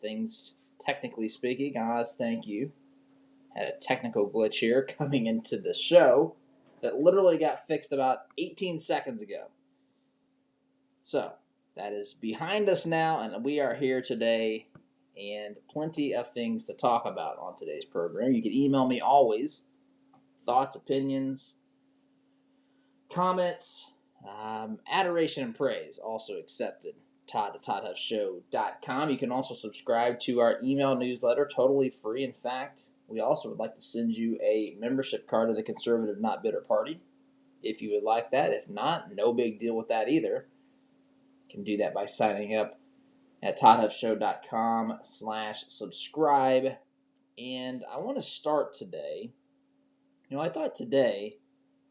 things technically speaking. Oz, thank you. Had a technical glitch here coming into the show that literally got fixed about 18 seconds ago. So that is behind us now, and we are here today, and plenty of things to talk about on today's program. You can email me always, thoughts, opinions, comments, adoration and praise also accepted. Todd at ToddHuffShow.com. You can also subscribe to our email newsletter, totally free. In fact, we also would like to send you a membership card to the Conservative Not Bitter Party if you would like that. If not, no big deal with that either. You can do that by signing up at ToddHuffShow.com/subscribe. And I want to start today. I thought today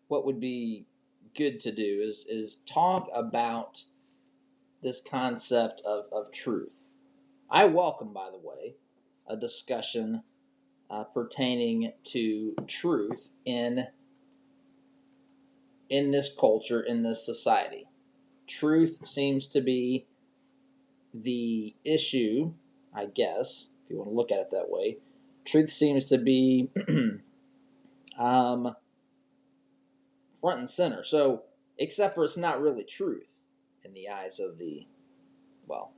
what would be good to do is talk about this concept of truth. I welcome, by the way, a discussion pertaining to truth in this culture, in this society. Truth seems to be the issue, I guess, if you want to look at it that way. Truth seems to be front and center. So, except for it's not really truth in the eyes of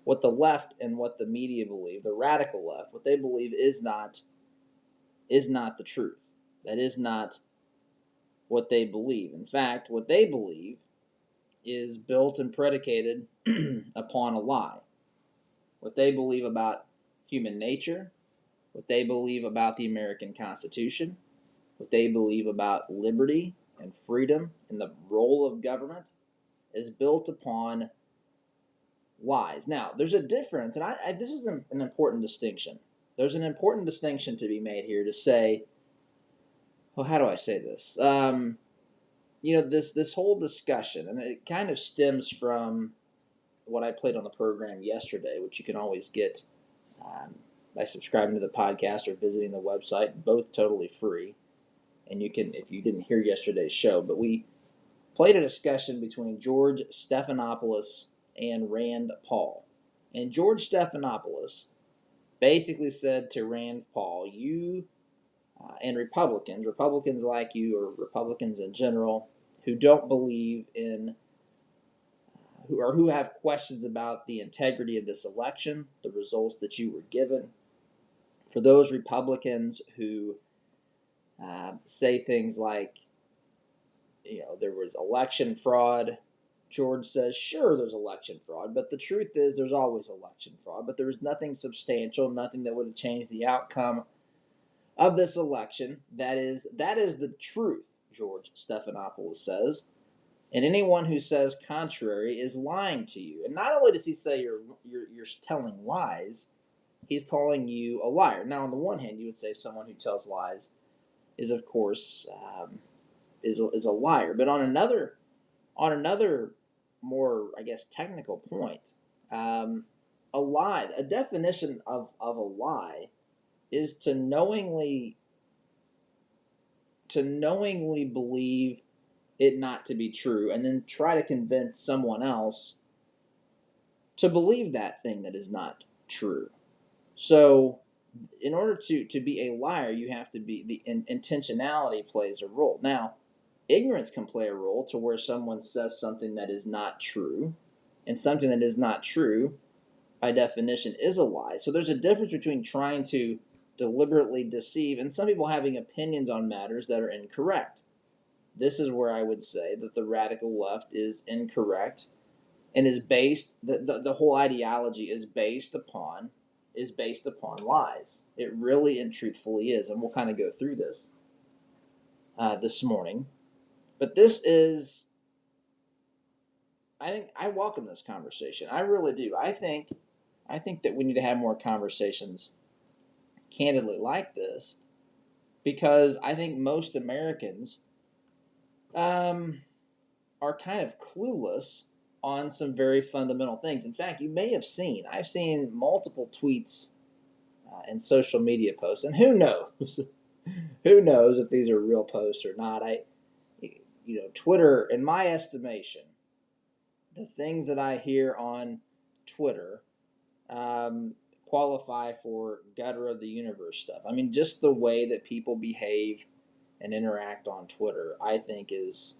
what the left and what the media believe, the radical left, what they believe is not the truth. That is not what they believe. In fact, what they believe is built and predicated upon a lie. What they believe about human nature, what they believe about the American Constitution, what they believe about liberty and freedom and the role of government is built upon lies. Now, there's a difference, and this is an important distinction. There's an important distinction to be made here to say, well, how do I say this? This whole discussion, and it kind of stems from what I played on the program yesterday, which you can always get by subscribing to the podcast or visiting the website, both totally free. And you can, if you didn't hear yesterday's show, but we played a discussion between George Stephanopoulos and Rand Paul. And George Stephanopoulos basically said to Rand Paul, you and Republicans like you, or Republicans in general, who don't believe in, who have questions about the integrity of this election, the results that you were given, for those Republicans who say things like, there was election fraud. George says, sure, there's election fraud, but the truth is there's always election fraud, but there was nothing substantial, nothing that would have changed the outcome of this election. That is the truth, George Stephanopoulos says. And anyone who says contrary is lying to you. And not only does he say you're telling lies, he's calling you a liar. Now, on the one hand, you would say someone who tells lies is, of course, is a liar. But on another more, I guess, technical point, a lie, a definition of a lie is to knowingly believe it not to be true, and then try to convince someone else to believe that thing that is not true. So, in order to be a liar, you have to be, the intentionality plays a role. Now, ignorance can play a role to where someone says something that is not true, and something that is not true, by definition, is a lie. So there's a difference between trying to deliberately deceive and some people having opinions on matters that are incorrect. This is where I would say that the radical left is incorrect and is based, the whole ideology is based upon lies. It really and truthfully is, and we'll kind of go through this this morning. But this is, I think, I welcome this conversation. I really do. I think that we need to have more conversations candidly like this, because I think most Americans are kind of clueless on some very fundamental things. In fact, you may have seen, I've seen multiple tweets and social media posts, and who knows, if these are real posts or not. Twitter, in my estimation, the things that I hear on Twitter, qualify for gutter of the universe stuff. I mean, just the way that people behave and interact on Twitter, I think is,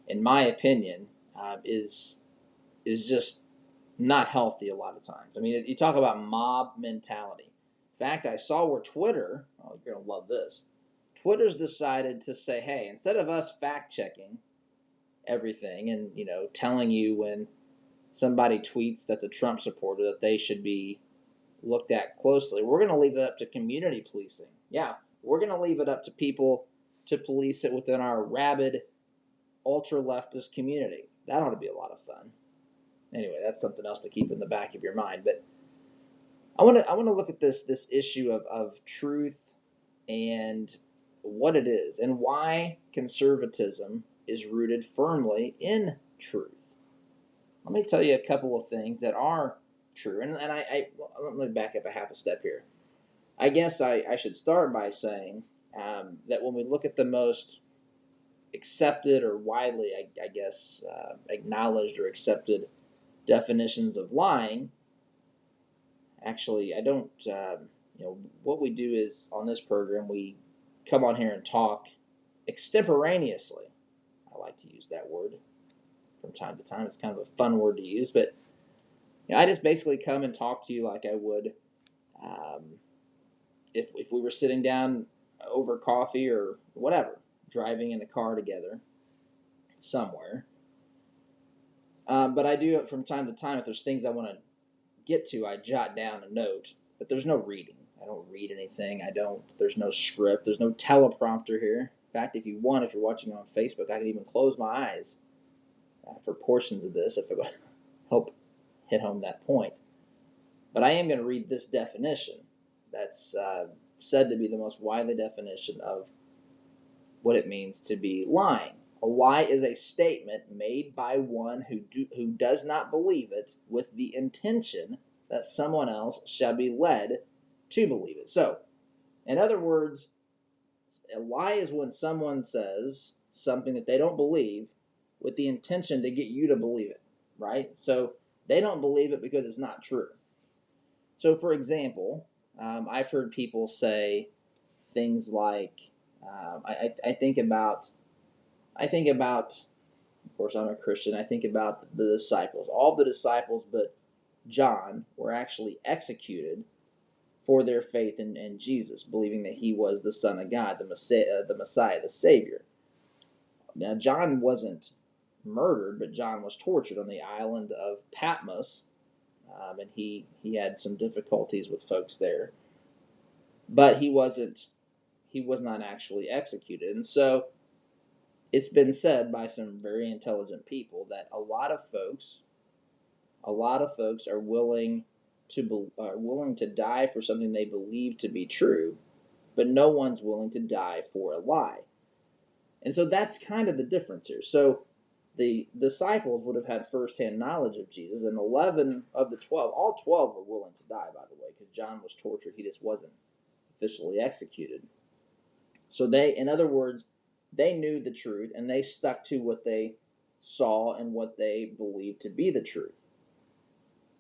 in my opinion, is just not healthy a lot of times. I mean, you talk about mob mentality. In fact, I saw where Twitter, oh, you're going to love this. Twitter's decided to say, hey, instead of us fact checking everything and, telling you when somebody tweets that's a Trump supporter that they should be looked at closely, we're going to leave it up to community policing. Yeah, we're going to leave it up to people to police it within our rabid, ultra leftist community. That ought to be a lot of fun. Anyway, that's something else to keep in the back of your mind. But I want to look at this issue of truth and what it is and why conservatism is rooted firmly in truth. Let me tell you a couple of things that are true. And let me back up a half a step here. I guess I should start by saying that when we look at the most accepted or widely, I guess, acknowledged or accepted definitions of lying, actually, I don't, what we do is on this program, we come on here and talk extemporaneously. I like to use that word from time to time. It's kind of a fun word to use, but I just basically come and talk to you like I would if we were sitting down over coffee or whatever, driving in the car together somewhere. But I do it from time to time. If there's things I want to get to, I jot down a note. But there's no reading. I don't read anything. There's no script. There's no teleprompter here. In fact, if you're watching on Facebook, I can even close my eyes for portions of this if it would help hit home that point. But I am going to read this definition that's said to be the most widely definition of what it means to be lying. A lie is a statement made by one who does not believe it with the intention that someone else shall be led to believe it. So, in other words, a lie is when someone says something that they don't believe with the intention to get you to believe it, right? So, they don't believe it because it's not true. So, for example, I've heard people say things like, I think about, of course, I'm a Christian. I think about the disciples. All the disciples but John were actually executed for their faith in Jesus, believing that he was the Son of God, the Messiah, the Savior. Now, John wasn't murdered, but John was tortured on the island of Patmos, and he had some difficulties with folks there. But he was not actually executed. And so it's been said by some very intelligent people that a lot of folks are willing to die for something they believe to be true, but no one's willing to die for a lie. And so that's kind of the difference here. So the disciples would have had firsthand knowledge of Jesus, and 11 of the 12, all 12 were willing to die, by the way, because John was tortured. He just wasn't officially executed. So in other words, they knew the truth, and they stuck to what they saw and what they believed to be the truth.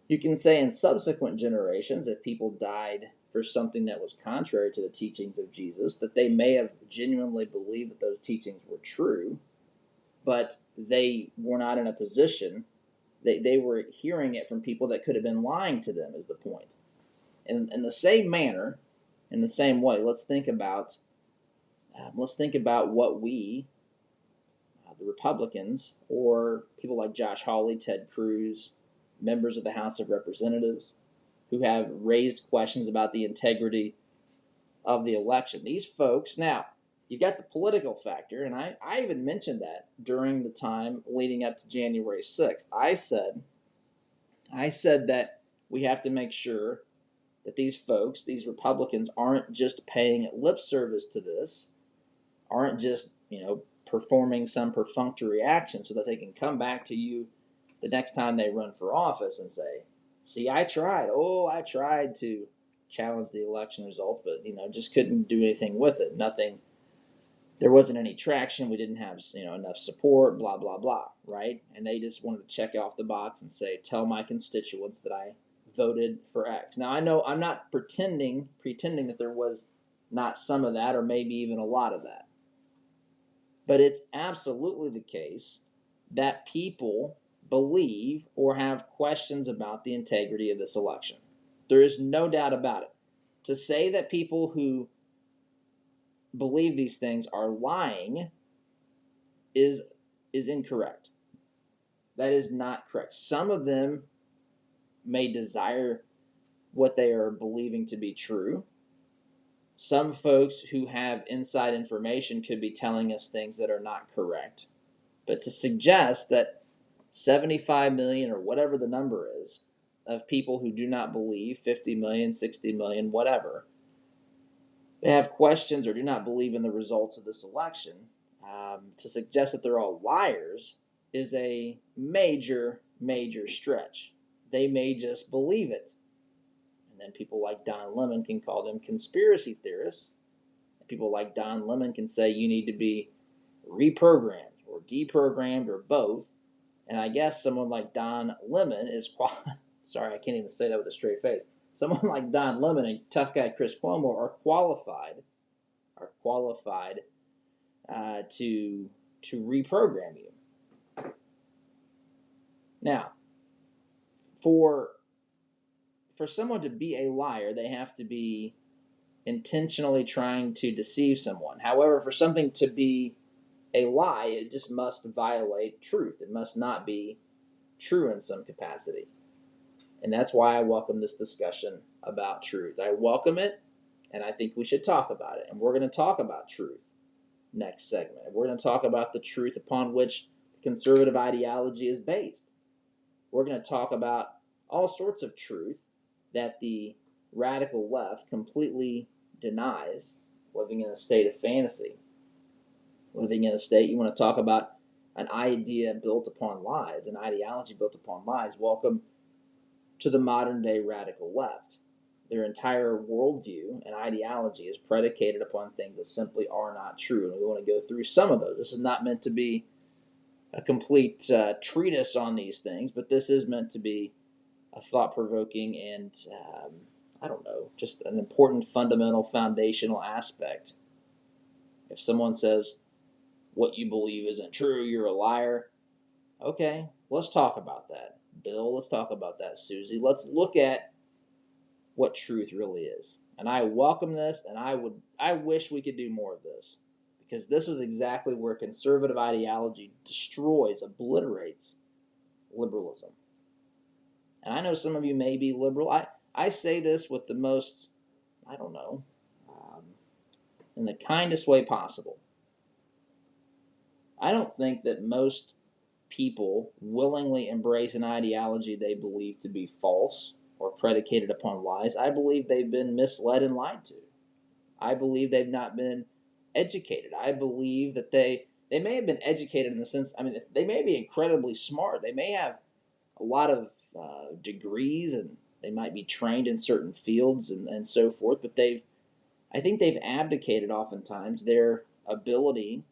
You can say in subsequent generations, if people died for something that was contrary to the teachings of Jesus, that they may have genuinely believed that those teachings were true, but they were not in a position, they were hearing it from people that could have been lying to them, is the point. In the same manner, in the same way, let's think about what we, the Republicans, or people like Josh Hawley, Ted Cruz, members of the House of Representatives, who have raised questions about the integrity of the election. These folks, now, you've got the political factor, and I even mentioned that during the time leading up to January 6th. I said that we have to make sure that these folks, these Republicans, aren't just paying lip service to this, aren't just, performing some perfunctory action so that they can come back to you the next time they run for office and say, see, I tried to challenge the election result, but, just couldn't do anything with it. Nothing, there wasn't any traction. We didn't have, enough support, blah, blah, blah, right? And they just wanted to check off the box and say, tell my constituents that I voted for X. Now I know I'm not pretending that there was not some of that, or maybe even a lot of that. But it's absolutely the case that people believe or have questions about the integrity of this election. There is no doubt about it. To say that people who believe these things are lying is incorrect. That is not correct. Some of them may desire what they are believing to be true. Some folks who have inside information could be telling us things that are not correct. But to suggest that 75 million or whatever the number is of people who do not believe, 50 million, 60 million, whatever, they have questions or do not believe in the results of this election, to suggest that they're all liars is a major, major stretch. They may just believe it. And then people like Don Lemon can call them conspiracy theorists. People like Don Lemon can say you need to be reprogrammed or deprogrammed or both. And I guess someone like Don Lemon is sorry, I can't even say that with a straight face. Someone like Don Lemon and tough guy Chris Cuomo are qualified to reprogram you. Now, for someone to be a liar, they have to be intentionally trying to deceive someone. However, for something to be a lie, it just must violate truth. It must not be true in some capacity. And that's why I welcome this discussion about truth. I welcome it, and I think we should talk about it. And we're going to talk about truth next segment. We're going to talk about the truth upon which the conservative ideology is based. We're going to talk about all sorts of truth that the radical left completely denies, living in a state of fantasy. Living in a state, you want to talk about an idea built upon lies, an ideology built upon lies. Welcome to the modern day radical left. Their entire worldview and ideology is predicated upon things that simply are not true. And we want to go through some of those. This is not meant to be a complete treatise on these things, but this is meant to be a thought-provoking and, just an important fundamental foundational aspect. If someone says, what you believe isn't true, you're a liar, okay, let's talk about that. Bill, let's talk about that. Susie, let's look at what truth really is. And I welcome this, and I wish we could do more of this, because this is exactly where conservative ideology destroys, obliterates liberalism. And I know some of you may be liberal. I say this with the most, in the kindest way possible. I don't think that most people willingly embrace an ideology they believe to be false or predicated upon lies. I believe they've been misled and lied to. I believe they've not been educated. I believe that they may have been educated in the sense, they may be incredibly smart. They may have a lot of degrees, and they might be trained in certain fields and so forth, but I think they've abdicated oftentimes their ability,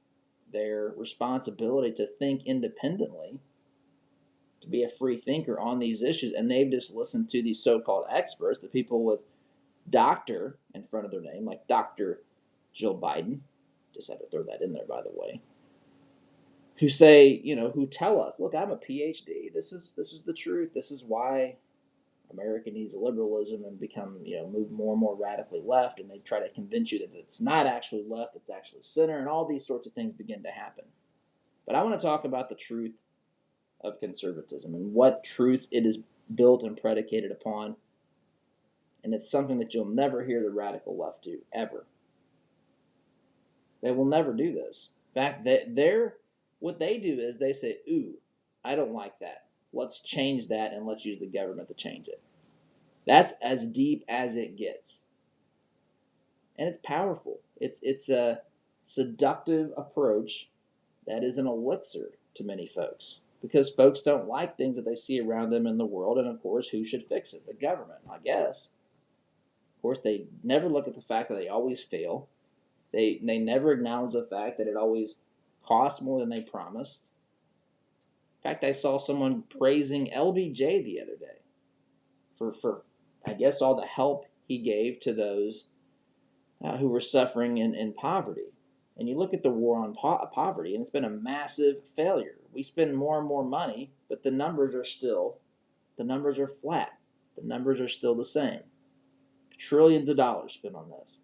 their responsibility to think independently, to be a free thinker on these issues, and they've just listened to these so-called experts, the people with doctor in front of their name, like Dr. Jill Biden, just had to throw that in there, by the way, who say, who tell us, look, I'm a PhD, this is the truth, this is why America needs liberalism and become, move more and more radically left, and they try to convince you that it's not actually left, it's actually center, and all these sorts of things begin to happen. But I want to talk about the truth of conservatism and what truth it is built and predicated upon, and it's something that you'll never hear the radical left do, ever. They will never do this. In fact, what they do is they say, ooh, I don't like that. Let's change that, and let's use the government to change it. That's as deep as it gets. And it's powerful. It's a seductive approach that is an elixir to many folks, because folks don't like things that they see around them in the world, and of course, who should fix it? The government, I guess. Of course, they never look at the fact that they always fail. They never acknowledge the fact that it always costs more than they promised. In fact, I saw someone praising LBJ the other day for I guess all the help he gave to those who were suffering in poverty. And you look at the war on poverty, and it's been a massive failure. We spend more and more money, but the numbers are flat. The numbers are still the same. Trillions of dollars spent on this.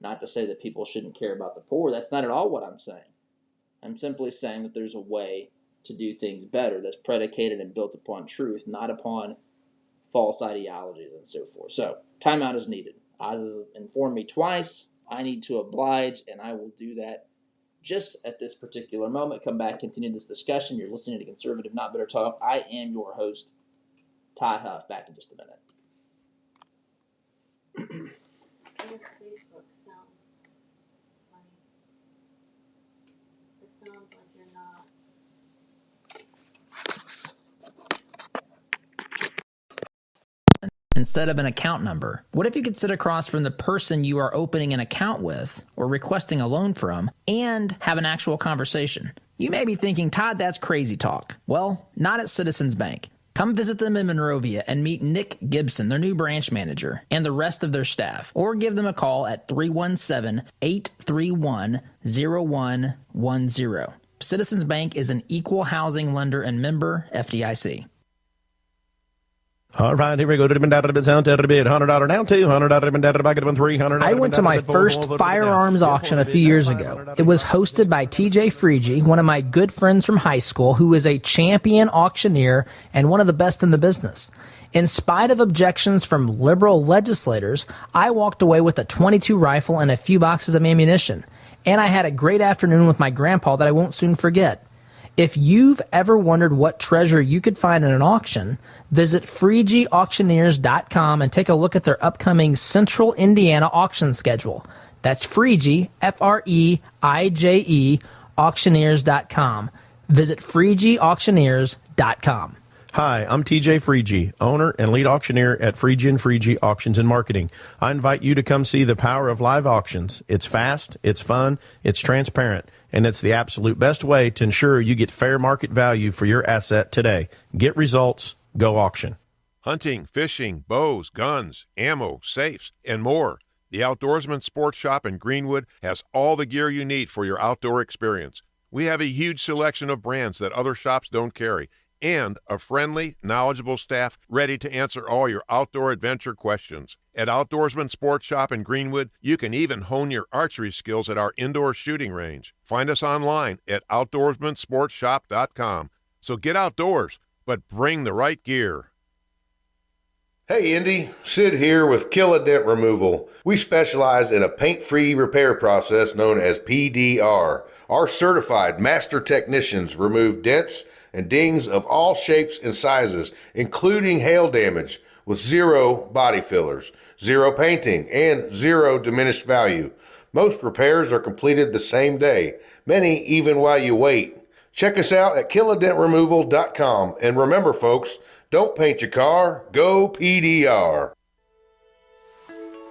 Not to say that people shouldn't care about the poor. That's not at all what I'm saying. I'm simply saying that there's a way to do things better that's predicated and built upon truth, not upon false ideologies and so forth. So, timeout is needed. Oz has informed me twice. I need to oblige, and I will do that just at this particular moment. Come back, continue this discussion. You're listening to Conservative Not Bitter Talk. I am your host, Todd Huff. Back in just a minute. Facebook sounds funny. It sounds like you're not. Instead of an account number? What if you could sit across from the person you are opening an account with or requesting a loan from and have an actual conversation? You may be thinking, Todd, that's crazy talk. Well, not at Citizens Bank. Come visit them in Monrovia and meet Nick Gibson, their new branch manager, and the rest of their staff. Or give them a call at 317-831-0110. Citizens Bank is an equal housing lender and member FDIC. All right, here we go. $100 down, $200 I went to my first firearms auction a few years ago. It was hosted by TJ Freege, one of my good friends from high school, who is a champion auctioneer and one of the best in the business. In spite of objections from liberal legislators, I walked away with a .22 rifle and a few boxes of ammunition. And I had a great afternoon with my grandpa that I won't soon forget. If you've ever wondered what treasure you could find in an auction, visit FreegeAuctioneers.com and take a look at their upcoming Central Indiana auction schedule. That's Freege, F-R-E-I-J-E, auctioneers.com. Visit FreegeAuctioneers.com. Hi, I'm TJ Freege, owner and lead auctioneer at Freege & Freege Auctions and Marketing. I invite you to come see the power of live auctions. It's fast, it's fun, it's transparent, and it's the absolute best way to ensure you get fair market value for your asset today. Get results, go auction. Hunting, fishing, bows, guns, ammo, safes, and more. The Outdoorsman Sports Shop in Greenwood has all the gear you need for your outdoor experience. We have a huge selection of brands that other shops don't carry, and a friendly, knowledgeable staff ready to answer all your outdoor adventure questions. At Outdoorsman Sports Shop in Greenwood, you can even hone your archery skills at our indoor shooting range. Find us online at outdoorsmansportshop.com. So get outdoors, but bring the right gear. Hey Indy, Sid here with Kill a Dent Removal. We specialize in a paint-free repair process known as PDR. Our certified master technicians remove dents and dings of all shapes and sizes, including hail damage, with zero body fillers, zero painting, and zero diminished value. Most repairs are completed the same day, many even while you wait. Check us out at killadentremoval.com. And remember, folks, don't paint your car, go PDR.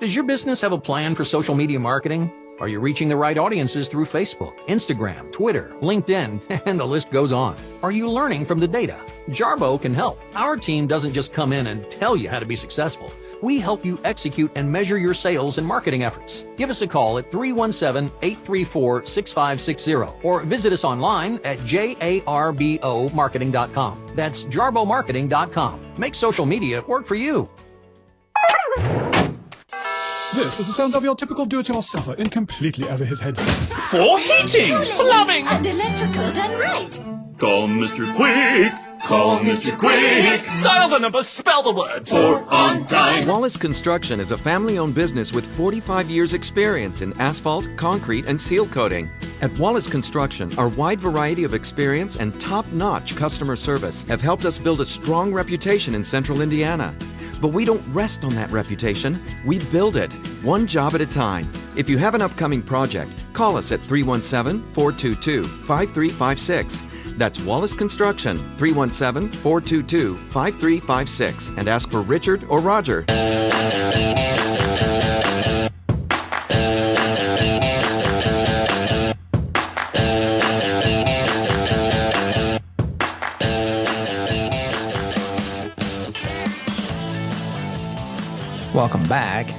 Does your business have a plan for social media marketing? Are you reaching the right audiences through Facebook, Instagram, Twitter, LinkedIn, and the list goes on? Are you learning from the data? Jarbo can help. Our team doesn't just come in and tell you how to be successful. We help you execute and measure your sales and marketing efforts. Give us a call at 317-834-6560 or visit us online at jarbomarketing.com. That's jarbomarketing.com. Make social media work for you. This is the sound of your typical do-it-yourselfer in completely over his head. For heating, plumbing, and electrical done right. Call Mr. Quick. Call Mr. Quick. Dial the number, spell the words. For on time. Wallace Construction is a family-owned business with 45 years experience in asphalt, concrete, and seal coating. At Wallace Construction, our wide variety of experience and top-notch customer service have helped us build a strong reputation in Central Indiana. But we don't rest on that reputation. We build it, one job at a time. If you have an upcoming project, call us at 317-422-5356. That's Wallace Construction, 317-422-5356. And ask for Richard or Roger. welcome back.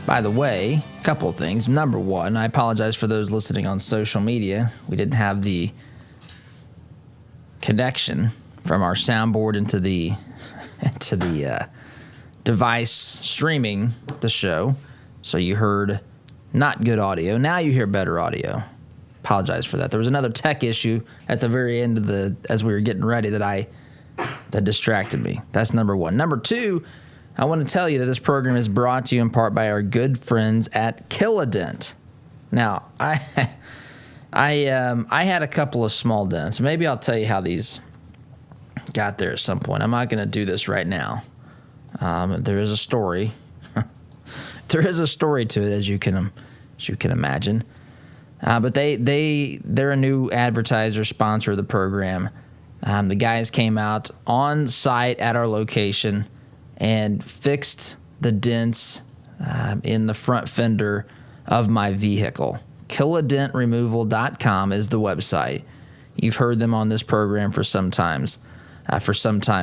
By the way, a couple of things. Number one, I apologize for those listening on social media. We didn't have the connection from our soundboard into the device streaming the show, so you heard not good audio. Now you hear better audio. Apologize for that. There was another tech issue at the very end of as we were getting ready that distracted me. That's number one. Number two, I want to tell you that this program is brought to you in part by our good friends at Kill-A-Dent. Now, I had a couple of small dents. Maybe I'll tell you how these got there at some point. I'm not going to do this right now. There is a story. There is a story to it, as you can imagine. But they're a new advertiser, sponsor of the program. The guys came out on site at our location and fixed the dents in the front fender of my vehicle. KillaDentRemoval.com is the website. You've heard them on this program for some time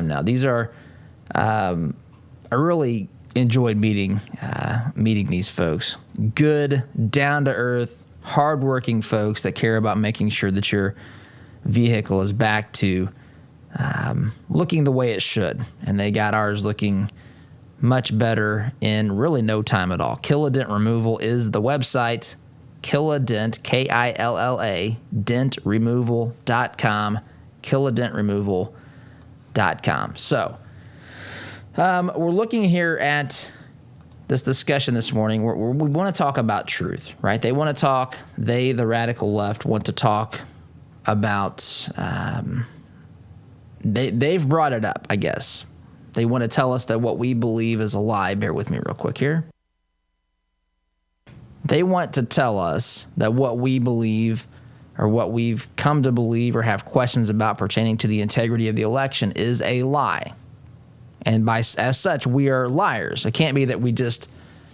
now. These are I really enjoyed meeting these folks. Good, down to earth, hardworking folks that care about making sure that your vehicle is back to looking the way it should. And they got ours looking much better in really no time at all. Kill-A-Dent Removal is the website. Kill-A-Dent, K-I-L-L-A, dentremoval.com, KillaDentRemoval.com. So, we're looking here at this discussion this morning. We want to talk about truth, right? They want to talk, the radical left, want to talk about, they've brought it up, I guess. They want to tell us that what we believe is a lie. Bear with me real quick here. They want to tell us that what we believe or what we've come to believe or have questions about pertaining to the integrity of the election is a lie. And as such, we are liars. It can't be that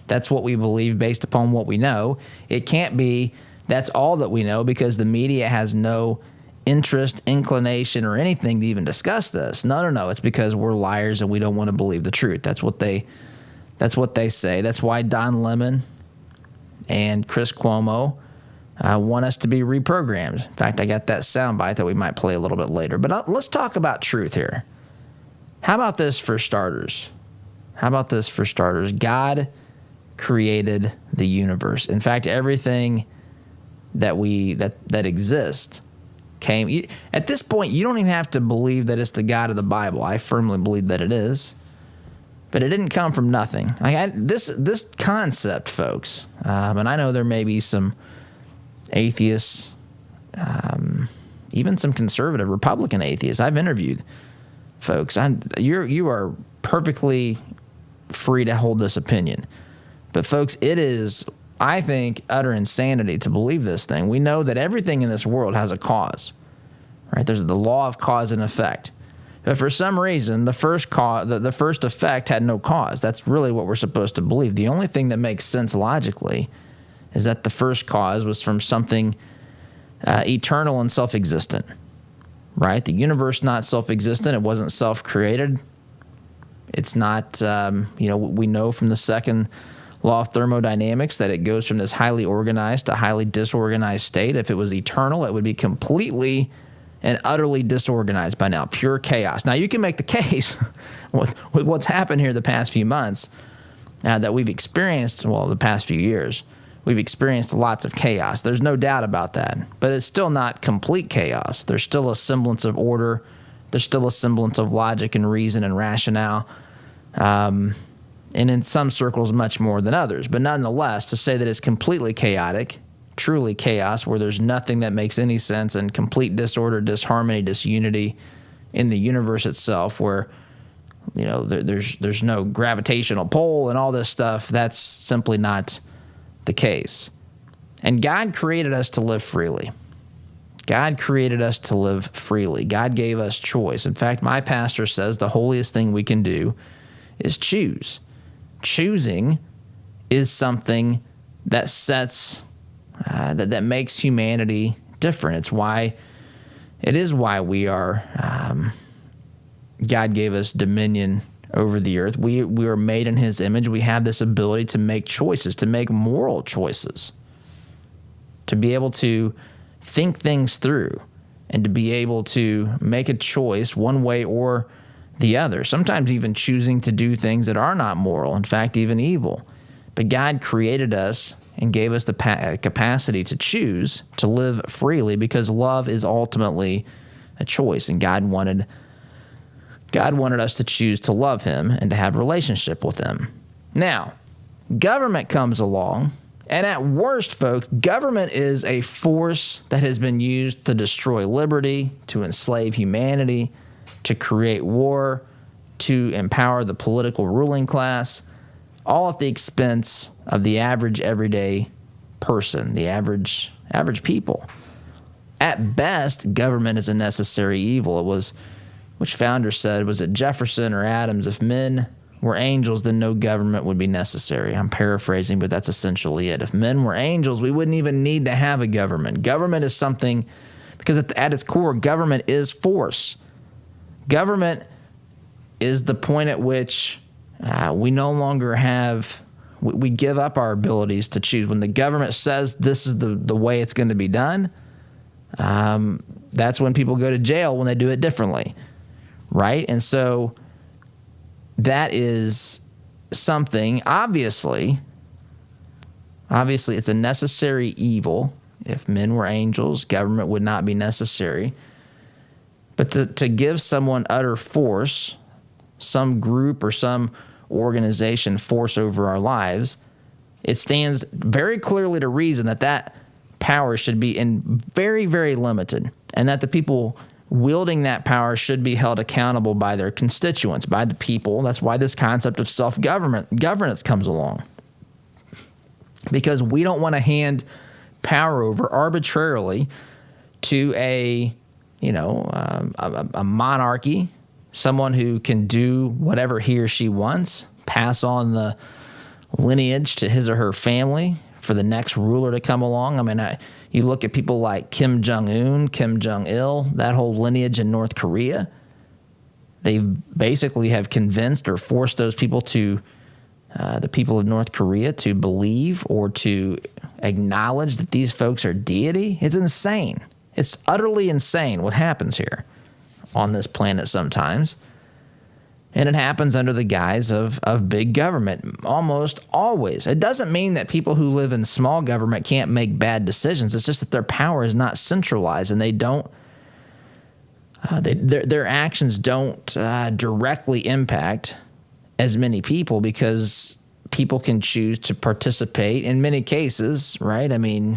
that's what we believe based upon what we know. It can't be that's all that we know because the media has no interest, inclination, or anything to even discuss this. No. It's because we're liars and we don't want to believe the truth. That's what they say. That's why Don Lemon and Chris Cuomo want us to be reprogrammed. In fact, I got that soundbite that we might play a little bit later. But let's talk about truth here. How about this for starters? God created the universe. In fact, everything that exists came. At this point, you don't even have to believe that it's the God of the Bible. I firmly believe that it is. But it didn't come from nothing. This concept, folks, and I know there may be some atheists, even some conservative Republican atheists. I've interviewed folks. You are perfectly free to hold this opinion. But folks, it is, I think, utter insanity to believe this thing. We know that everything in this world has a cause, right? There's the law of cause and effect. But for some reason, the first effect had no cause. That's really what we're supposed to believe. The only thing that makes sense logically is that the first cause was from something eternal and self-existent, right? The universe not self-existent. It wasn't self-created. It's not, we know from the second law of thermodynamics that it goes from this highly organized to highly disorganized state. If it was eternal, it would be completely and utterly disorganized by now, pure chaos. Now, you can make the case with what's happened here the past few months that we've experienced, the past few years, we've experienced lots of chaos. There's no doubt about that. But it's still not complete chaos. There's still a semblance of order. There's still a semblance of logic and reason and rationale. And in some circles, much more than others. But nonetheless, to say that it's completely chaotic, truly chaos, where there's nothing that makes any sense, and complete disorder, disharmony, disunity in the universe itself, where there's no gravitational pull and all this stuff, that's simply not the case. And God created us to live freely. God created us to live freely. God gave us choice. In fact, my pastor says the holiest thing we can do is choose. Choosing is something that sets that makes humanity different. It is why we are. God gave us dominion over the earth. We were made in his image. We have this ability to make choices, to make moral choices, to be able to think things through and to be able to make a choice one way or the other, sometimes even choosing to do things that are not moral, in fact, even evil. But God created us and gave us the capacity to choose to live freely because love is ultimately a choice, and God wanted us to choose to love him and to have a relationship with him. Now, government comes along, and at worst, folks, government is a force that has been used to destroy liberty, to enslave humanity, to create war, to empower the political ruling class, all at the expense of the average everyday person, the average people. At best, government is a necessary evil. It was, which founder said, was it Jefferson or Adams, if men were angels, then no government would be necessary. I'm paraphrasing, but that's essentially it. If men were angels, we wouldn't even need to have a government. Government is something, because at its core, government is force. Government is the point at which we no longer have, we give up our abilities to choose. When the government says this is the way it's going to be done, that's when people go to jail when they do it differently, right? And so that is something, obviously it's a necessary evil. If men were angels, government would not be necessary. But to give someone utter force, some group or some organization force over our lives, it stands very clearly to reason that power should be very, very limited, and that the people wielding that power should be held accountable by their constituents, by the people. That's why this concept of self-governance comes along, because we don't want to hand power over arbitrarily to a monarchy, someone who can do whatever he or she wants, pass on the lineage to his or her family for the next ruler to come along. I mean, you look at people like Kim Jong-un, Kim Jong-il, that whole lineage in North Korea. They basically have convinced or forced those people to, the people of North Korea, to believe or to acknowledge that these folks are deity. It's insane. It's utterly insane what happens here on this planet sometimes. And it happens under the guise of big government, almost always. It doesn't mean that people who live in small government can't make bad decisions. It's just that their power is not centralized, and they don't. Their actions don't directly impact as many people, because people can choose to participate in many cases, right? I mean,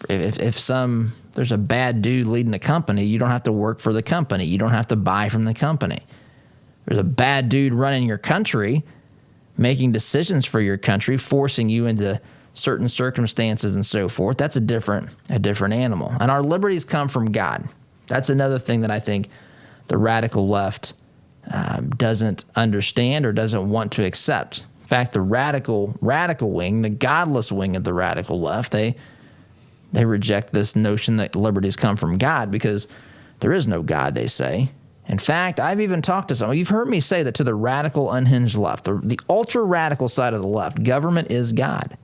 if there's a bad dude leading a company, you don't have to work for the company. You don't have to buy from the company. There's a bad dude running your country, making decisions for your country, forcing you into certain circumstances and so forth. That's a different animal. And our liberties come from God. That's another thing that I think the radical left doesn't understand or doesn't want to accept. In fact, the radical wing, the godless wing of the radical left, they reject this notion that liberties come from God, because there is no God, they say. In fact, I've even talked to someone. You've heard me say that to the radical, unhinged left, the ultra-radical side of the left, government is God.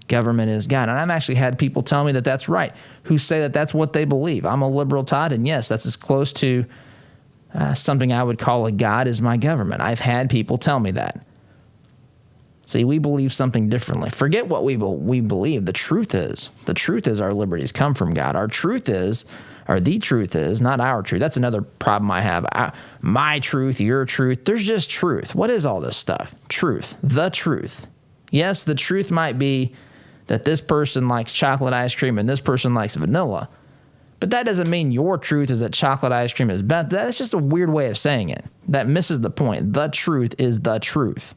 Government is God. And I've actually had people tell me that that's right, who say that that's what they believe. I'm a liberal, Todd, and yes, that's as close to something I would call a God as my government. I've had people tell me that. See, we believe something differently. Forget what we believe. The truth is our liberties come from God. The truth is, not our truth. That's another problem I have. My truth, your truth. There's just truth. What is all this stuff? Truth. The truth. Yes, the truth might be that this person likes chocolate ice cream and this person likes vanilla. But that doesn't mean your truth is that chocolate ice cream is better. That's just a weird way of saying it. That misses the point. The truth is the truth.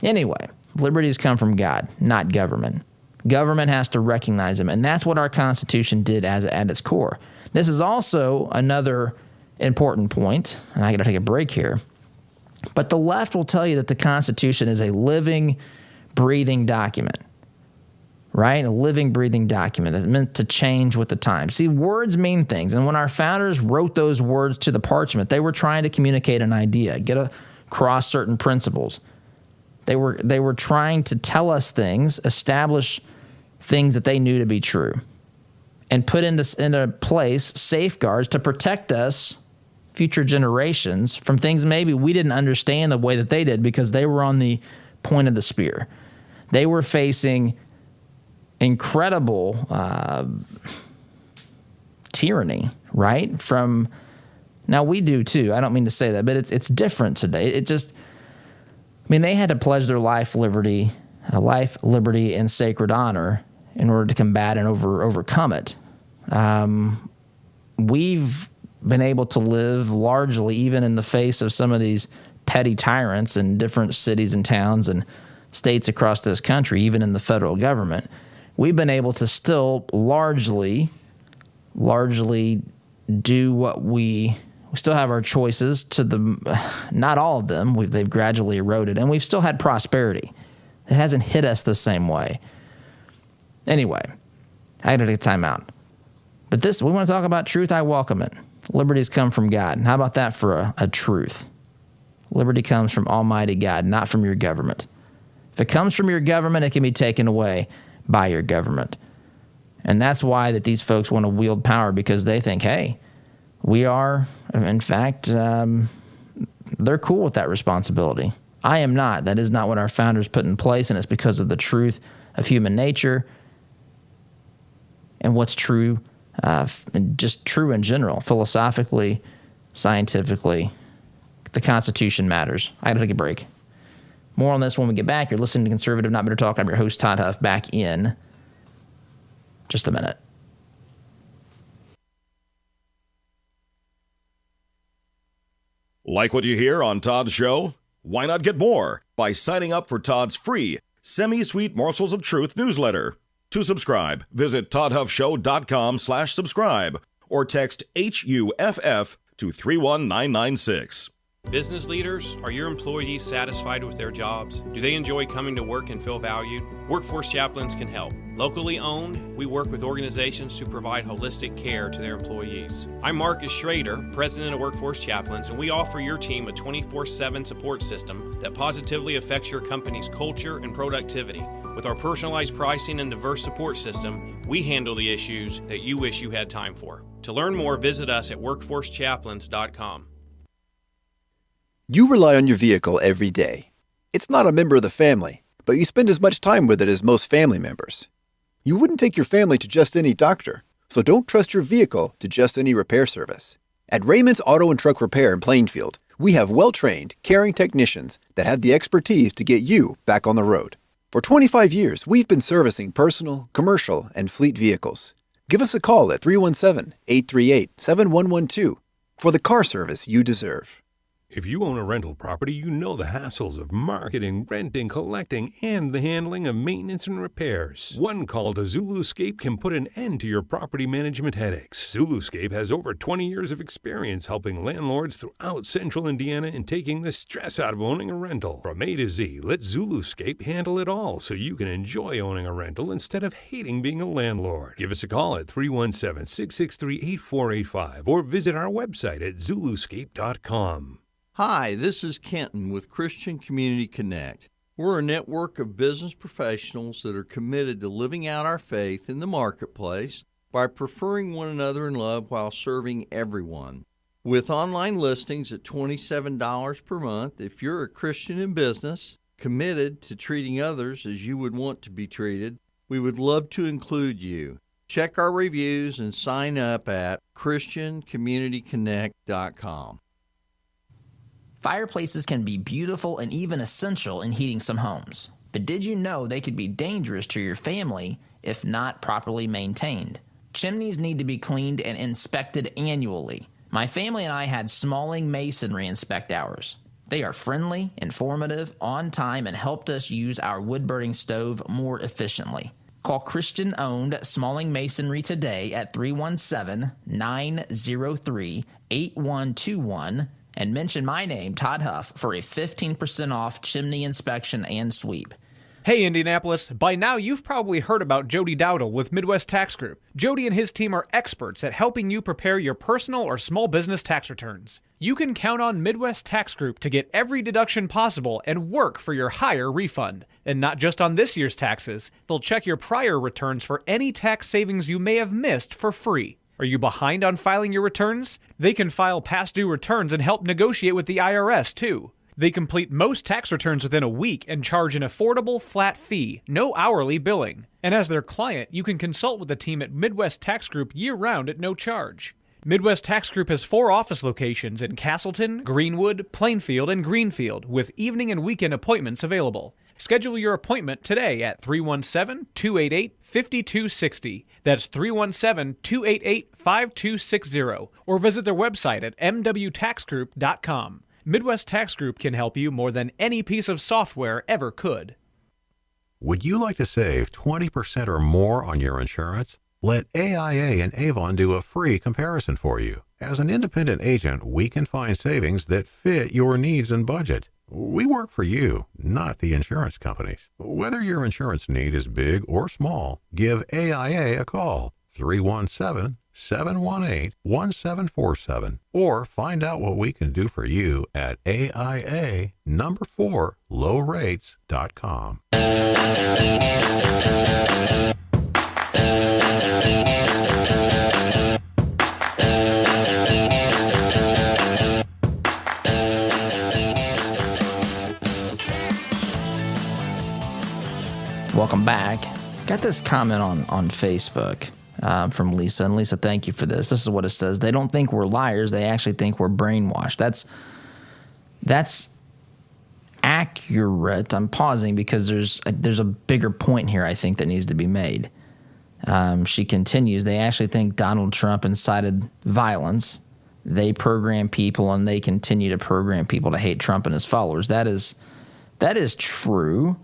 Anyway, liberties come from God, not government. Government has to recognize them, and that's what our Constitution did at its core. This is also another important point, and I got to take a break here. But the left will tell you that the Constitution is a living, breathing document, right? A living, breathing document that's meant to change with the times. See, words mean things. And when our founders wrote those words to the parchment, they were trying to communicate an idea, get across certain principles. They were trying to tell us things, establish things that they knew to be true, and put into place safeguards to protect us, future generations, from things maybe we didn't understand the way that they did because they were on the point of the spear. They were facing incredible tyranny, right? Now we do too. I don't mean to say that, but it's different today. They had to pledge their life, liberty, and sacred honor in order to combat and overcome it. We've been able to live largely, even in the face of some of these petty tyrants in different cities and towns and states across this country, even in the federal government. We've been able to still largely do what we still have our choices not all of them. They've gradually eroded, and we've still had prosperity. It hasn't hit us the same way. Anyway, I had to take a time out. But we want to talk about truth. I welcome it. Liberties come from God. And how about that for a truth? Liberty comes from Almighty God, not from your government. If it comes from your government, it can be taken away by your government. And that's why that these folks want to wield power, because they think, hey, we are, in fact, they're cool with that responsibility. I am not. That is not what our founders put in place, and it's because of the truth of human nature and what's true, just true in general, philosophically, scientifically. The Constitution matters. I got to take a break. More on this when we get back. You're listening to Conservative Not Bitter Talk. I'm your host, Todd Huff, back in just a minute. Like what you hear on Todd's show? Why not get more by signing up for Todd's free Semi-Sweet Morsels of Truth newsletter? To subscribe, visit toddhuffshow.com/subscribe or text HUFF to 31996. Business leaders, are your employees satisfied with their jobs? Do they enjoy coming to work and feel valued? Workforce Chaplains can help. Locally owned, we work with organizations to provide holistic care to their employees. I'm Marcus Schrader, president of Workforce Chaplains, and we offer your team a 24/7 support system that positively affects your company's culture and productivity. With our personalized pricing and diverse support system, we handle the issues that you wish you had time for. To learn more, visit us at workforcechaplains.com. You rely on your vehicle every day. It's not a member of the family, but you spend as much time with it as most family members. You wouldn't take your family to just any doctor, so don't trust your vehicle to just any repair service. At Raymond's Auto and Truck Repair in Plainfield, we have well-trained, caring technicians that have the expertise to get you back on the road. For 25 years, we've been servicing personal, commercial, and fleet vehicles. Give us a call at 317-838-7112 for the car service you deserve. If you own a rental property, you know the hassles of marketing, renting, collecting, and the handling of maintenance and repairs. One call to Zuluscape can put an end to your property management headaches. Zuluscape has over 20 years of experience helping landlords throughout central Indiana and taking the stress out of owning a rental. From A to Z, let Zuluscape handle it all so you can enjoy owning a rental instead of hating being a landlord. Give us a call at 317-663-8485 or visit our website at Zuluscape.com. Hi, this is Kenton with Christian Community Connect. We're a network of business professionals that are committed to living out our faith in the marketplace by preferring one another in love while serving everyone. With online listings at $27 per month, if you're a Christian in business, committed to treating others as you would want to be treated, we would love to include you. Check our reviews and sign up at ChristianCommunityConnect.com. Fireplaces can be beautiful and even essential in heating some homes. But did you know they could be dangerous to your family if not properly maintained? Chimneys need to be cleaned and inspected annually. My family and I had Smalling Masonry inspect ours. They are friendly, informative, on time, and helped us use our wood-burning stove more efficiently. Call Christian-owned Smalling Masonry today at 317-903-8121 and mention my name, Todd Huff, for a 15% off chimney inspection and sweep. Hey Indianapolis, by now you've probably heard about Jody Dowdle with Midwest Tax Group. Jody and his team are experts at helping you prepare your personal or small business tax returns. You can count on Midwest Tax Group to get every deduction possible and work for your higher refund. And not just on this year's taxes, they'll check your prior returns for any tax savings you may have missed for free. Are you behind on filing your returns? They can file past due returns and help negotiate with the IRS too. They complete most tax returns within a week and charge an affordable flat fee, no hourly billing. And as their client, you can consult with the team at Midwest Tax Group year-round at no charge. Midwest Tax Group has 4 office locations in Castleton, Greenwood, Plainfield, and Greenfield, with evening and weekend appointments available. Schedule your appointment today at 317-288-5260. That's 317-288-5260. Or visit their website at mwtaxgroup.com. Midwest Tax Group can help you more than any piece of software ever could. Would you like to save 20% or more on your insurance? Let AIA and Avon do a free comparison for you. As an independent agent, we can find savings that fit your needs and budget. We work for you, not the insurance companies. Whether your insurance need is big or small, give AIA a call, 317-718-1747, or find out what we can do for you at AIA4lowrates.com. Welcome back. Got this comment on Facebook from Lisa. And Lisa, thank you for this. This is what it says. They don't think we're liars. They actually think we're brainwashed. That's accurate. I'm pausing because there's a bigger point here, I think, that needs to be made. She continues, they actually think Donald Trump incited violence. They program people, and they continue to program people to hate Trump and his followers. That is true.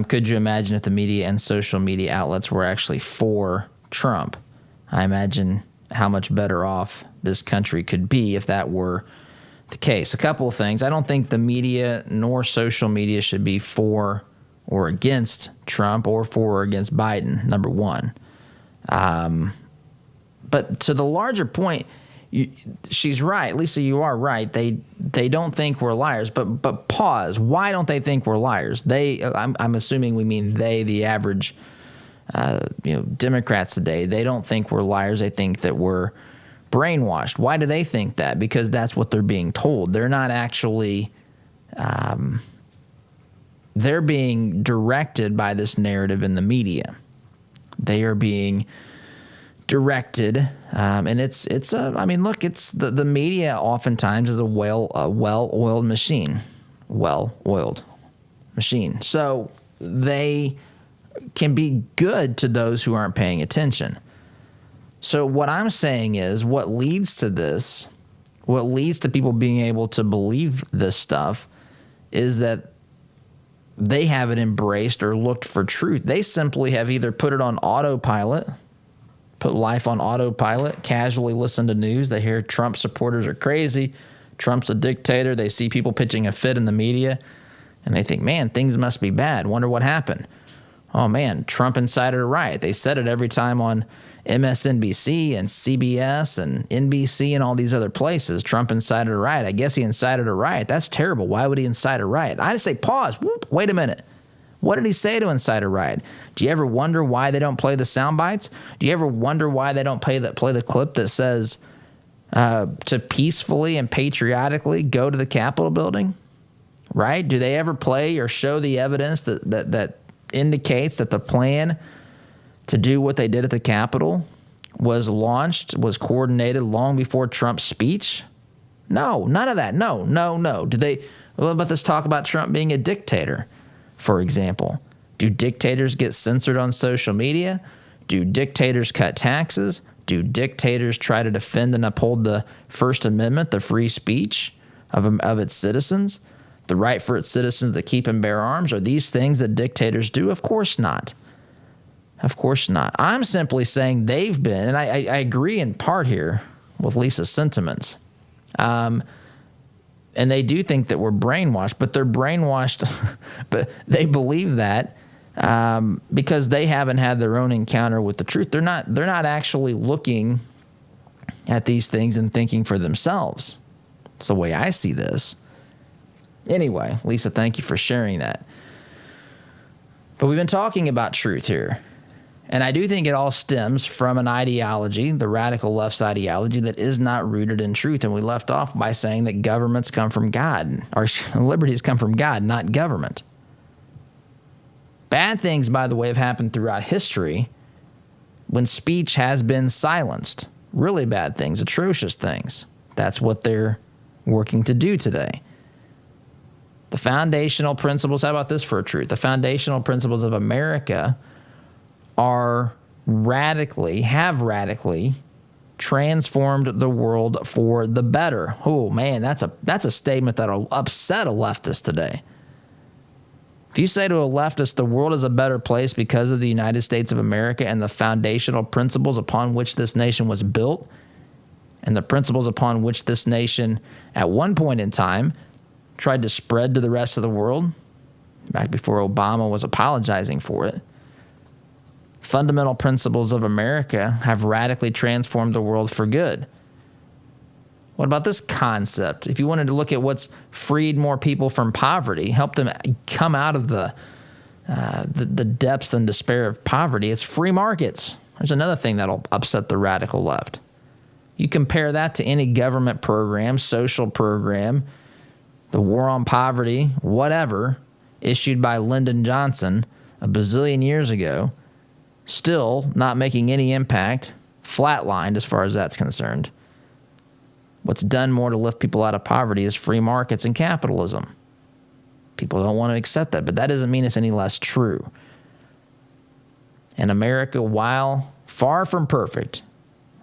Could you imagine if the media and social media outlets were actually for Trump? I imagine how much better off this country could be if that were the case. A couple of things. I don't think the media nor social media should be for or against Trump or for or against Biden, number one. But to the larger point, she's right. Lisa, you are right. They don't think we're liars. But pause. Why don't they think we're liars? I'm assuming we mean they, the average Democrats today. They don't think we're liars. They think that we're brainwashed. Why do they think that? Because that's what they're being told. They're not actually they're being directed by this narrative in the media. They are being directed, and it's the media oftentimes is a well-oiled machine. So they can be good to those who aren't paying attention. So what I'm saying is what leads to this, what leads to people being able to believe this stuff is that they haven't embraced or looked for truth. They simply have either put it on autopilot, put life on autopilot, casually listen to news. They hear Trump supporters are crazy. Trump's a dictator. They see people pitching a fit in the media, and they think, man, things must be bad. Wonder what happened. Oh, man, Trump incited a riot. They said it every time on MSNBC and CBS and NBC and all these other places. Trump incited a riot. I guess he incited a riot. That's terrible. Why would he incite a riot? I just say, pause. Whoop, wait a minute. What did he say to incite a riot? Do you ever wonder why they don't play the sound bites? Do you ever wonder why they don't play the clip that says to peacefully and patriotically go to the Capitol building? Right? Do they ever play or show the evidence that indicates that the plan to do what they did at the Capitol was launched, was coordinated long before Trump's speech? No, none of that. No. What about this talk about Trump being a dictator, for example? Do dictators get censored on social media? Do dictators cut taxes? Do dictators try to defend and uphold the First Amendment, the free speech of its citizens, the right for its citizens to keep and bear arms? Are these things that dictators do? Of course not. Of course not. I'm simply saying they've been, and I agree in part here with Lisa's sentiments. And they do think that we're brainwashed, but they're brainwashed, but they believe that because they haven't had their own encounter with the truth. They're not actually looking at these things and thinking for themselves. It's the way I see this. Anyway, Lisa, thank you for sharing that. But we've been talking about truth here. And I do think it all stems from an ideology, the radical left's ideology, that is not rooted in truth. And we left off by saying that governments come from God, or liberties come from God, not government. Bad things, by the way, have happened throughout history when speech has been silenced. Really bad things, atrocious things. That's what they're working to do today. The foundational principles, how about this for a truth? The foundational principles of America have radically transformed the world for the better. Oh man, that's a statement that'll upset a leftist today. If you say to a leftist, the world is a better place because of the United States of America and the foundational principles upon which this nation was built, and the principles upon which this nation at one point in time tried to spread to the rest of the world, back before Obama was apologizing for it. Fundamental principles of America have radically transformed the world for good. What about this concept? If you wanted to look at what's freed more people from poverty, helped them come out of the depths and despair of poverty, it's free markets. There's another thing that'll upset the radical left. You compare that to any government program, social program, the war on poverty, whatever, issued by Lyndon Johnson a bazillion years ago, still not making any impact, flatlined as far as that's concerned. What's done more to lift people out of poverty is free markets and capitalism. People don't want to accept that, but that doesn't mean it's any less true. And America, while far from perfect,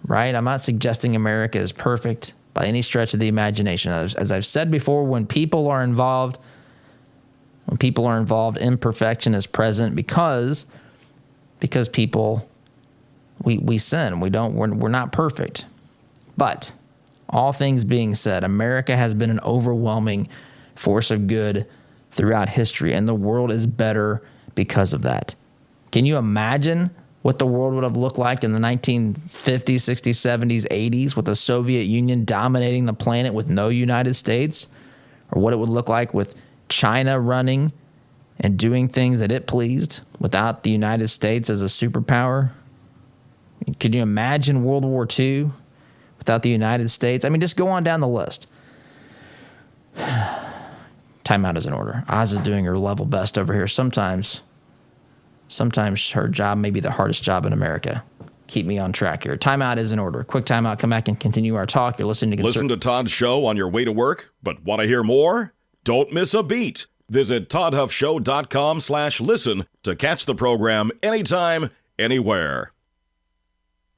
right? I'm not suggesting America is perfect by any stretch of the imagination. As I've said before, when people are involved, imperfection is present because people, we sin. We're not perfect. But all things being said, America has been an overwhelming force of good throughout history, and the world is better because of that. Can you imagine what the world would have looked like in the 1950s, 60s, 70s, 80s with the Soviet Union dominating the planet with no United States? Or what it would look like with China running and doing things that it pleased without the United States as a superpower? Could you imagine World War II without the United States? I mean, just go on down the list. Timeout is in order. Oz is doing her level best over here. Sometimes her job may be the hardest job in America. Keep me on track here. Timeout is in order. Quick timeout. Come back and continue our talk. You're listening to Listen to Todd's show on your way to work, but want to hear more? Don't miss a beat. Visit toddhuffshow.com/listen to catch the program anytime, anywhere.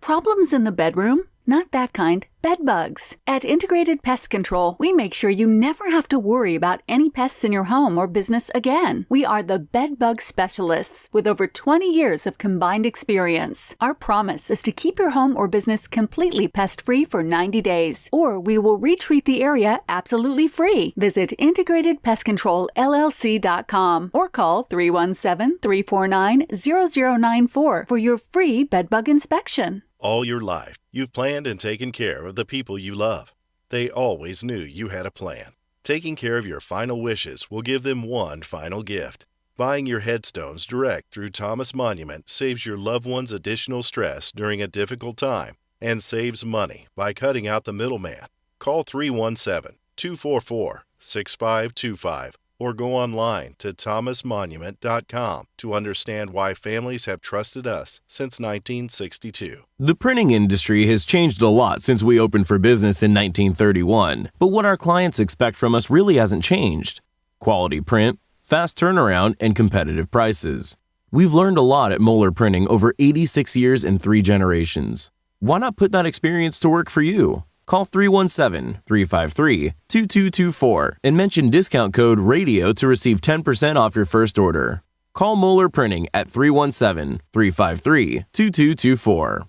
Problems in the bedroom? Not that kind. Bed bugs. At Integrated Pest Control, we make sure you never have to worry about any pests in your home or business again. We are the bed bug specialists with over 20 years of combined experience. Our promise is to keep your home or business completely pest-free for 90 days, or we will retreat the area absolutely free. Visit IntegratedPestControlLLC.com or call 317-349-0094 for your free bed bug inspection. All your life, you've planned and taken care of the people you love. They always knew you had a plan. Taking care of your final wishes will give them one final gift. Buying your headstones direct through Thomas Monument saves your loved ones additional stress during a difficult time and saves money by cutting out the middleman. Call 317-244-6525 or go online to thomasmonument.com to understand why families have trusted us since 1962. The printing industry has changed a lot since we opened for business in 1931, but what our clients expect from us really hasn't changed. Quality print, fast turnaround, and competitive prices. We've learned a lot at Moeller Printing over 86 years and 3 generations. Why not put that experience to work for you? Call 317-353-2224 and mention discount code RADIO to receive 10% off your first order. Call Moeller Printing at 317-353-2224.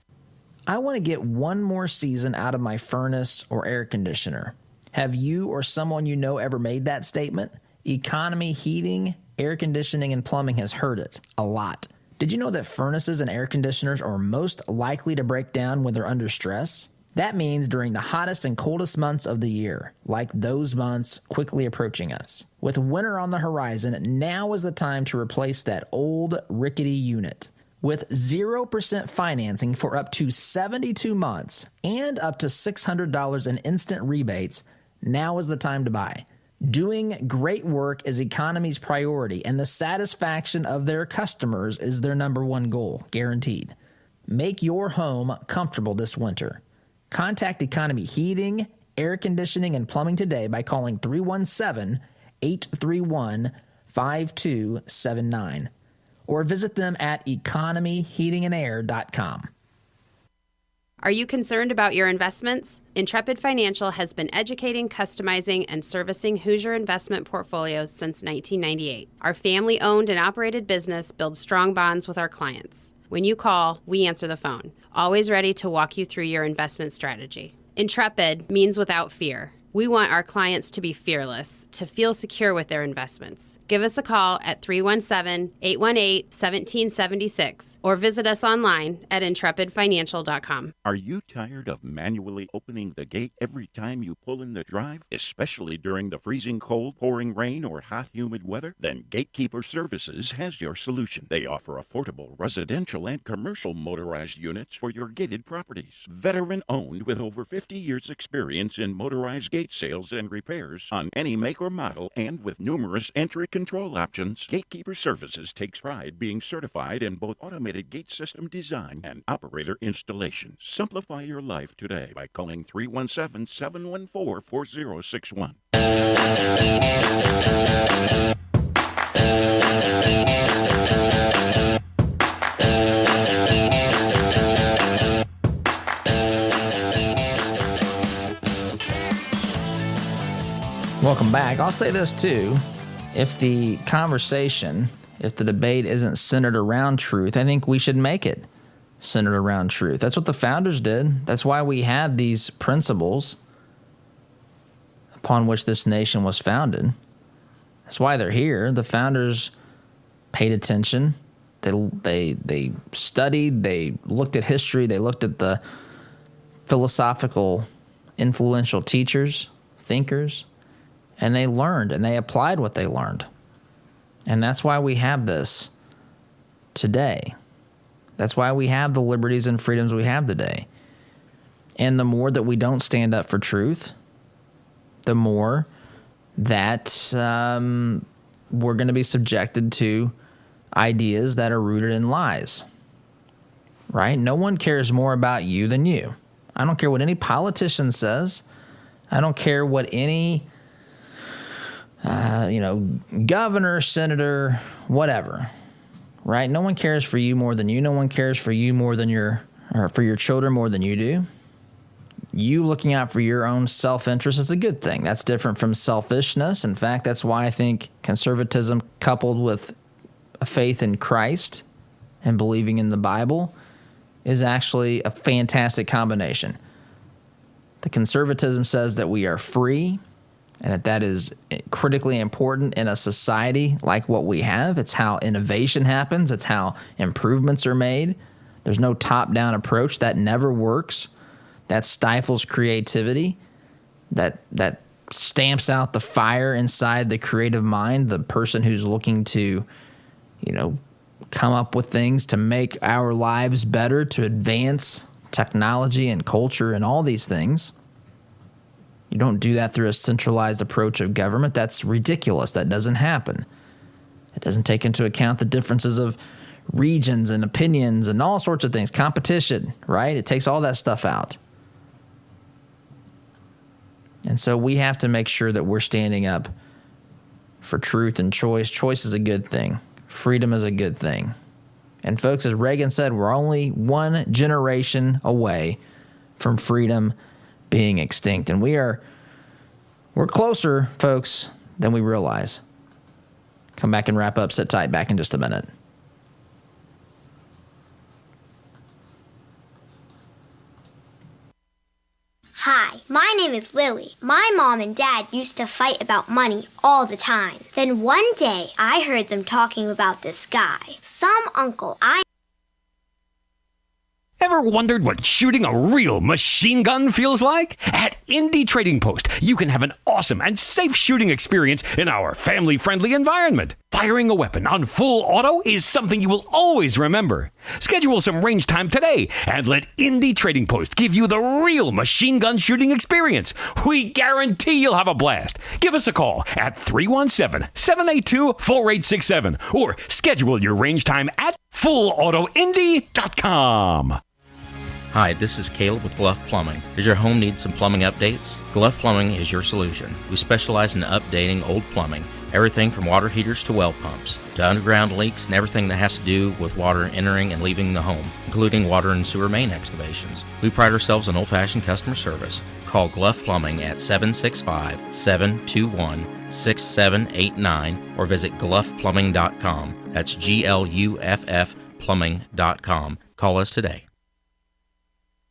I want to get one more season out of my furnace or air conditioner. Have you or someone you know ever made that statement? Economy heating, air conditioning, and plumbing has heard it a lot. Did you know that furnaces and air conditioners are most likely to break down when they're under stress? That means during the hottest and coldest months of the year, like those months quickly approaching us. With winter on the horizon, now is the time to replace that old rickety unit. With 0% financing for up to 72 months and up to $600 in instant rebates, now is the time to buy. Doing great work is Economy's priority, and the satisfaction of their customers is their number one goal, guaranteed. Make your home comfortable this winter. Contact Economy Heating, Air Conditioning, and Plumbing today by calling 317-831-5279 or visit them at economyheatingandair.com. Are you concerned about your investments? Intrepid Financial has been educating, customizing, and servicing Hoosier investment portfolios since 1998. Our family-owned and operated business builds strong bonds with our clients. When you call, we answer the phone, always ready to walk you through your investment strategy. Intrepid means without fear. We want our clients to be fearless, to feel secure with their investments. Give us a call at 317-818-1776 or visit us online at intrepidfinancial.com. Are you tired of manually opening the gate every time you pull in the drive, especially during the freezing cold, pouring rain, or hot, humid weather? Then Gatekeeper Services has your solution. They offer affordable residential and commercial motorized units for your gated properties. Veteran-owned with over 50 years' experience in motorized gate sales and repairs on any make or model, and with numerous entry control options, Gatekeeper Services takes pride being certified in both automated gate system design and operator installation. Simplify your life today by calling 317-714-4061. Welcome back. I'll say this too. If the conversation, if the debate isn't centered around truth, I think we should make it centered around truth. That's what the founders did. That's why we have these principles upon which this nation was founded. That's why they're here. The founders paid attention. They studied. They looked at history. They looked at the philosophical, influential teachers, thinkers. And they learned, and they applied what they learned. And that's why we have this today. That's why we have the liberties and freedoms we have today. And the more that we don't stand up for truth, the more that we're going to be subjected to ideas that are rooted in lies. Right? No one cares more about you than you. I don't care what any politician says. I don't care what any governor, senator, whatever, right? No one cares for you more than you. No one cares for you more than for your children more than you do. You looking out for your own self-interest is a good thing. That's different from selfishness. In fact, that's why I think conservatism coupled with a faith in Christ and believing in the Bible is actually a fantastic combination. The conservatism says that we are free, and that is critically important in a society like what we have. It's how innovation happens. It's how improvements are made. There's no top-down approach. That never works. That stifles creativity. That stamps out the fire inside the creative mind, the person who's looking to, come up with things to make our lives better, to advance technology and culture and all these things. You don't do that through a centralized approach of government. That's ridiculous. That doesn't happen. It doesn't take into account the differences of regions and opinions and all sorts of things. Competition, right? It takes all that stuff out. And so we have to make sure that we're standing up for truth and choice. Choice is a good thing. Freedom is a good thing. And folks, as Reagan said, we're only one generation away from freedom being extinct. And we're closer, folks, than we realize. Come back and wrap up. Sit tight. Back in just a minute. Hi, my name is Lily. My mom and dad used to fight about money all the time. Then one day, I heard them talking about this guy. Some uncle I Ever wondered what shooting a real machine gun feels like? At Indy Trading Post, you can have an awesome and safe shooting experience in our family-friendly environment. Firing a weapon on full auto is something you will always remember. Schedule some range time today and let Indy Trading Post give you the real machine gun shooting experience. We guarantee you'll have a blast. Give us a call at 317-782-4867 or schedule your range time at fullautoindy.com. Hi, this is Caleb with Gluff Plumbing. Does your home need some plumbing updates? Gluff Plumbing is your solution. We specialize in updating old plumbing, everything from water heaters to well pumps, to underground leaks and everything that has to do with water entering and leaving the home, including water and sewer main excavations. We pride ourselves on old-fashioned customer service. Call Gluff Plumbing at 765-721-6789 or visit gluffplumbing.com. That's GLUFF plumbing.com. Call us today.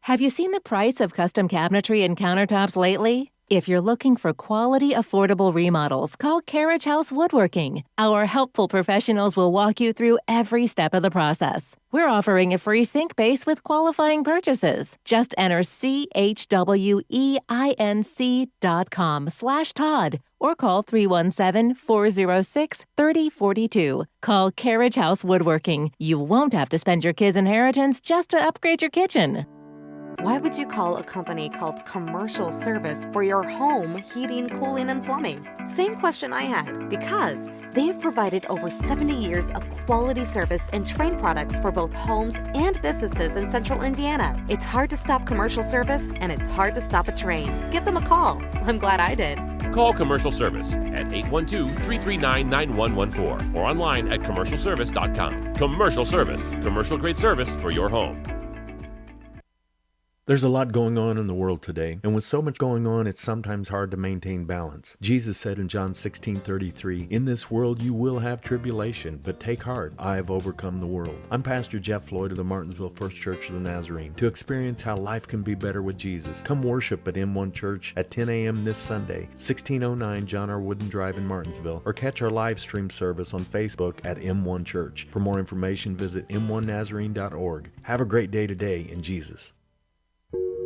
Have you seen the price of custom cabinetry and countertops lately? If you're looking for quality, affordable remodels, call Carriage House Woodworking. Our helpful professionals will walk you through every step of the process. We're offering a free sink base with qualifying purchases. Just enter CHWEINC.com/Todd or call 317-406-3042. Call Carriage House Woodworking. You won't have to spend your kids' inheritance just to upgrade your kitchen. Why would you call a company called Commercial Service for your home heating, cooling, and plumbing? Same question I had. Because they have provided over 70 years of quality service and Trane products for both homes and businesses in Central Indiana. It's hard to stop Commercial Service, and it's hard to stop a Trane. Give them a call. I'm glad I did. Call Commercial Service at 812-339-9114 or online at commercialservice.com. Commercial Service, commercial grade service for your home. There's a lot going on in the world today, and with so much going on, it's sometimes hard to maintain balance. Jesus said in John 16:33, "In this world you will have tribulation, but take heart, I have overcome the world." I'm Pastor Jeff Floyd of the Martinsville First Church of the Nazarene. To experience how life can be better with Jesus, come worship at M1 Church at 10 a.m. this Sunday, 1609 John R. Wooden Drive in Martinsville, or catch our live stream service on Facebook at M1 Church. For more information, visit m1nazarene.org. Have a great day today in Jesus.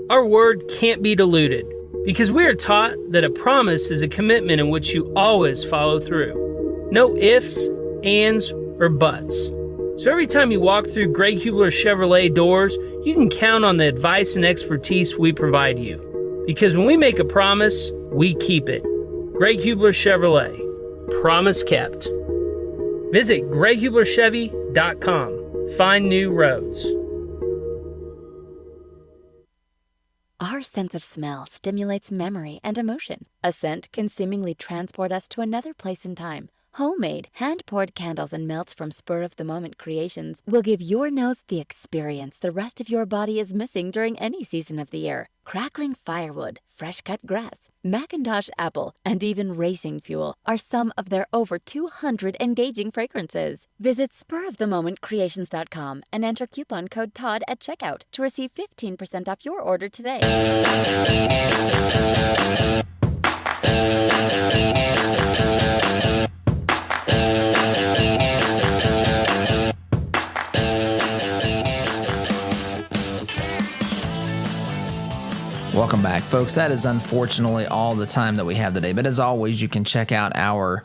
Our word can't be diluted because we are taught that a promise is a commitment in which you always follow through. No ifs, ands, or buts. So every time you walk through Greg Hubler Chevrolet doors, you can count on the advice and expertise we provide you. Because when we make a promise, we keep it. Greg Hubler Chevrolet. Promise kept. Visit GregHublerChevy.com. Find new roads. Our sense of smell stimulates memory and emotion. A scent can seemingly transport us to another place in time. Homemade, hand-poured candles and melts from spur-of-the-moment creations will give your nose the experience the rest of your body is missing during any season of the year. Crackling firewood, fresh-cut grass, Macintosh apple, and even racing fuel are some of their over 200 engaging fragrances. Visit spurofthemomentcreations.com and enter coupon code TODD at checkout to receive 15% off your order today. Welcome back, folks. That is unfortunately all the time that we have today. But as always, you can check out our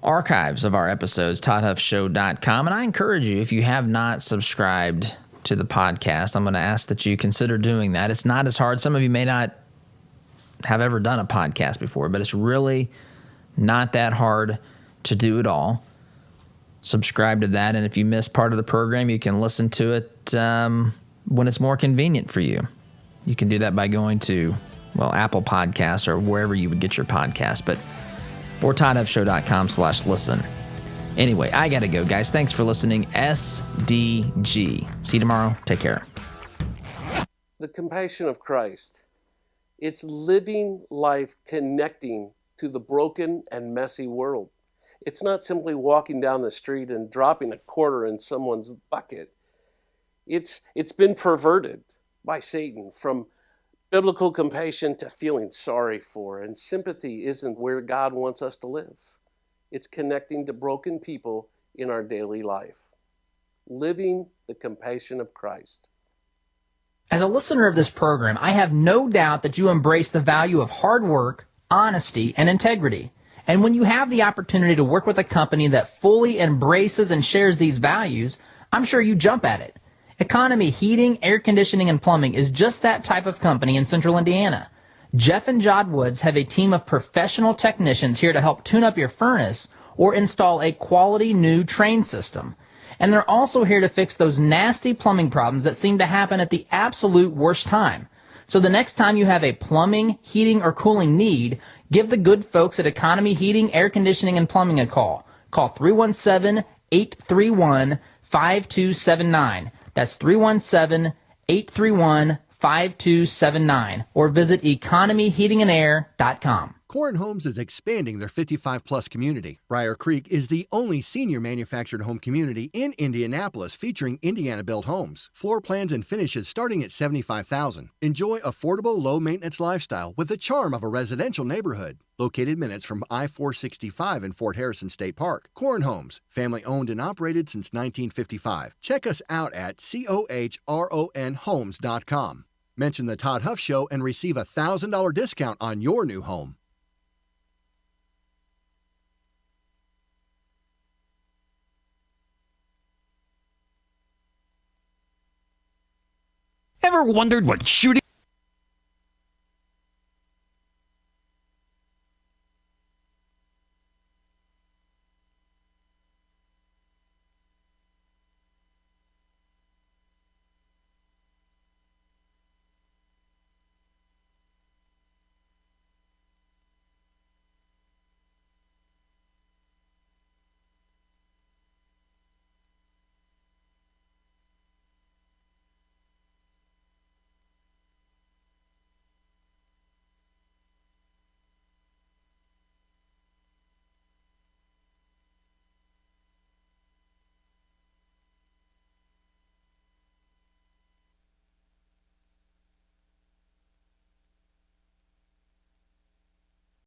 archives of our episodes, ToddHuffShow.com. And I encourage you, if you have not subscribed to the podcast, I'm going to ask that you consider doing that. It's not as hard. Some of you may not have ever done a podcast before, but it's really not that hard to do at all. Subscribe to that. And if you miss part of the program, you can listen to it when it's more convenient for you. You can do that by going to, Apple Podcasts or wherever you would get your podcast, or ToddHuffShow.com/listen. Anyway, I got to go, guys. Thanks for listening. SDG. See you tomorrow. Take care. The compassion of Christ. It's living life connecting to the broken and messy world. It's not simply walking down the street and dropping a quarter in someone's bucket. It's been perverted by Satan from Biblical compassion to feeling sorry for, and sympathy isn't where God wants us to live. It's connecting to broken people in our daily life. Living the compassion of Christ. As a listener of this program, I have no doubt that you embrace the value of hard work, honesty, and integrity. And when you have the opportunity to work with a company that fully embraces and shares these values, I'm sure you jump at it. Economy Heating, Air Conditioning, and Plumbing is just that type of company in Central Indiana. Jeff and Jod Woods have a team of professional technicians here to help tune up your furnace or install a quality new train system. And they're also here to fix those nasty plumbing problems that seem to happen at the absolute worst time. So the next time you have a plumbing, heating, or cooling need, give the good folks at Economy Heating, Air Conditioning, and Plumbing a call. Call 317-831-5279. That's 317-831-5279. Or visit economyheatingandair.com. Corin Homes is expanding their 55-plus community. Briar Creek is the only senior manufactured home community in Indianapolis featuring Indiana-built homes. Floor plans and finishes starting at $75,000. Enjoy affordable, low-maintenance lifestyle with the charm of a residential neighborhood. Located minutes from I-465 in Fort Harrison State Park. Corin Homes, family-owned and operated since 1955. Check us out at COHRONhomes.com. Mention the Todd Huff Show and receive a $1,000 discount on your new home. Ever wondered what shooting